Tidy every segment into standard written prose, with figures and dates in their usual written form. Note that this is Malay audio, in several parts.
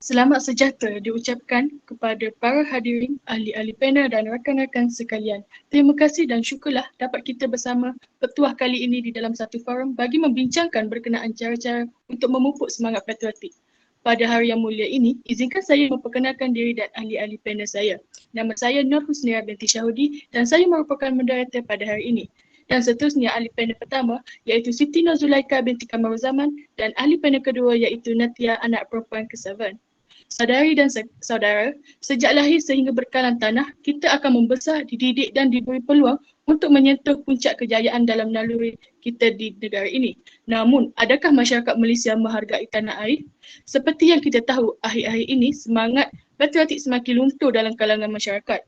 Selamat sejahtera diucapkan kepada para hadirin, ahli-ahli panel dan rakan-rakan sekalian. Terima kasih dan syukurlah dapat kita bersama petuah kali ini di dalam satu forum bagi membincangkan berkenaan cara-cara untuk memupuk semangat patriotik. Pada hari yang mulia ini, izinkan saya memperkenalkan diri dan ahli-ahli panel saya. Nama saya Nur Husnia binti Syahudi dan saya merupakan moderator pada hari ini. Dan seterusnya ahli panel pertama iaitu Siti Nozulaika binti Kamaruzaman dan ahli panel kedua iaitu Natia anak perempuan ke-7. Saudari dan saudara, sejak lahir sehingga berkalan tanah, kita akan membesar, dididik dan diberi peluang untuk menyentuh puncak kejayaan dalam naluri kita di negara ini. Namun, adakah masyarakat Malaysia menghargai tanah air? Seperti yang kita tahu, akhir-akhir ini semangat patriotik semakin luntur dalam kalangan masyarakat.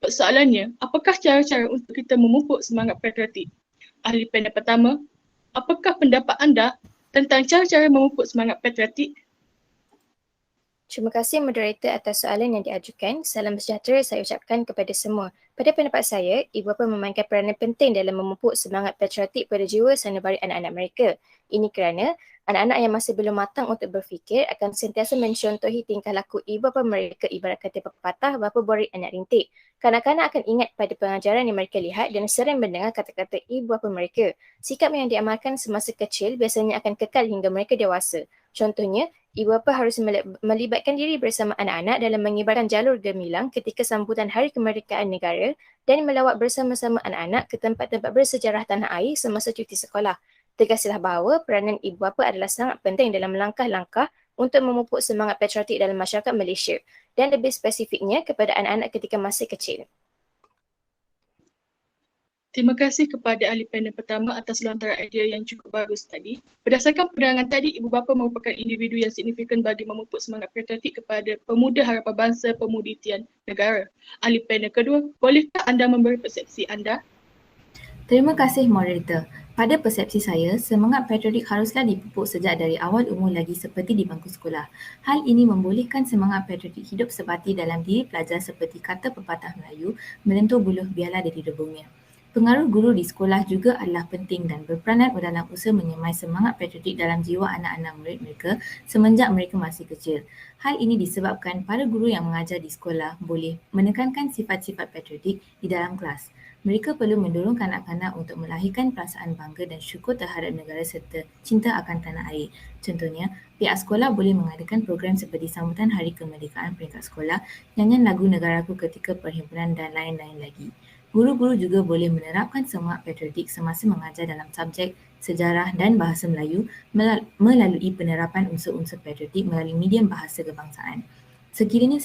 Persoalannya, apakah cara-cara untuk kita memupuk semangat patriotik? Ahli panel pertama, apakah pendapat anda tentang cara-cara memupuk semangat patriotik? Terima kasih moderator atas soalan yang diajukan. Salam sejahtera saya ucapkan kepada semua. Pada pendapat saya, ibu bapa memainkan peranan penting dalam memupuk semangat patriotik pada jiwa sanubari anak-anak mereka. Ini kerana anak-anak yang masih belum matang untuk berfikir akan sentiasa mencontohi tingkah laku ibu bapa mereka ibarat kata pepatah bapa borik anak rintik. Kanak-kanak akan ingat pada pengajaran yang mereka lihat dan sering mendengar kata-kata ibu bapa mereka. Sikap yang diamalkan semasa kecil biasanya akan kekal hingga mereka dewasa. Contohnya, ibu bapa harus melibatkan diri bersama anak-anak dalam mengibarkan jalur gemilang ketika sambutan Hari Kemerdekaan Negara dan melawat bersama-sama anak-anak ke tempat-tempat bersejarah tanah air semasa cuti sekolah. Tegaslah bahawa peranan ibu bapa adalah sangat penting dalam langkah-langkah untuk memupuk semangat patriotik dalam masyarakat Malaysia dan lebih spesifiknya kepada anak-anak ketika masih kecil. Terima kasih kepada ahli panel pertama atas lontaran idea yang cukup bagus tadi. Berdasarkan penerangan tadi, ibu bapa merupakan individu yang signifikan bagi memupuk semangat patriotik kepada pemuda harapan bangsa pemudi tian negara. Ahli panel kedua, bolehkah anda memberi persepsi anda? Terima kasih moderator. Pada persepsi saya, semangat patriotik haruslah dipupuk sejak dari awal umur lagi seperti di bangku sekolah. Hal ini membolehkan semangat patriotik hidup sebati dalam diri pelajar seperti kata pepatah Melayu, melentur buluh biarlah dari rebungnya. Pengaruh guru di sekolah juga adalah penting dan berperanan dalam usaha menyemai semangat patriotik dalam jiwa anak-anak murid mereka semenjak mereka masih kecil. Hal ini disebabkan para guru yang mengajar di sekolah boleh menekankan sifat-sifat patriotik di dalam kelas. Mereka perlu mendorong kanak-kanak untuk melahirkan perasaan bangga dan syukur terhadap negara serta cinta akan tanah air. Contohnya, pihak sekolah boleh mengadakan program seperti sambutan Hari Kemerdekaan peringkat sekolah, nyanyian lagu negaraku ketika perhimpunan dan lain-lain lagi. Guru-guru juga boleh menerapkan semangat patriotik semasa mengajar dalam subjek sejarah dan bahasa Melayu melalui penerapan unsur-unsur patriotik melalui medium bahasa kebangsaan. Sekiranya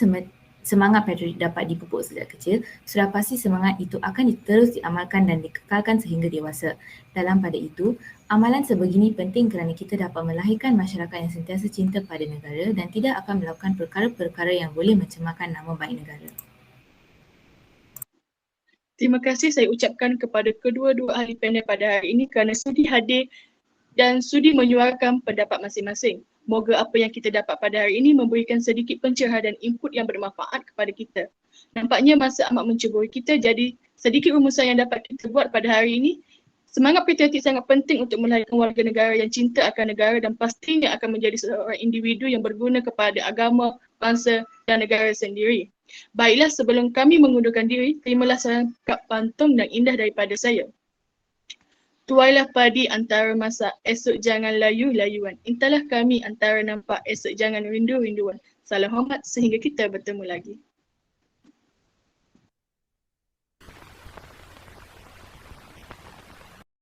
semangat patriotik dapat dipupuk sejak kecil, sudah pasti semangat itu akan terus diamalkan dan dikekalkan sehingga dewasa. Dalam pada itu, amalan sebegini penting kerana kita dapat melahirkan masyarakat yang sentiasa cinta pada negara dan tidak akan melakukan perkara-perkara yang boleh mencemarkan nama baik negara. Terima kasih saya ucapkan kepada kedua-dua ahli panel pada hari ini kerana sudi hadir dan sudi menyuarakan pendapat masing-masing. Moga apa yang kita dapat pada hari ini memberikan sedikit pencerahan dan input yang bermanfaat kepada kita. Nampaknya masa amat menceburi kita, jadi sedikit rumusan yang dapat kita buat pada hari ini. Semangat patriotik sangat penting untuk melahirkan warga negara yang cinta akan negara dan pastinya akan menjadi seorang individu yang berguna kepada agama, bangsa dan negara sendiri. Baiklah, sebelum kami mengundurkan diri, terimalah serangkap pantun dan indah daripada saya. Tuailah padi antara masak, esok jangan layu-layuan. Entahlah kami antara nampak, esok jangan rindu-rinduan. Salam hormat sehingga kita bertemu lagi.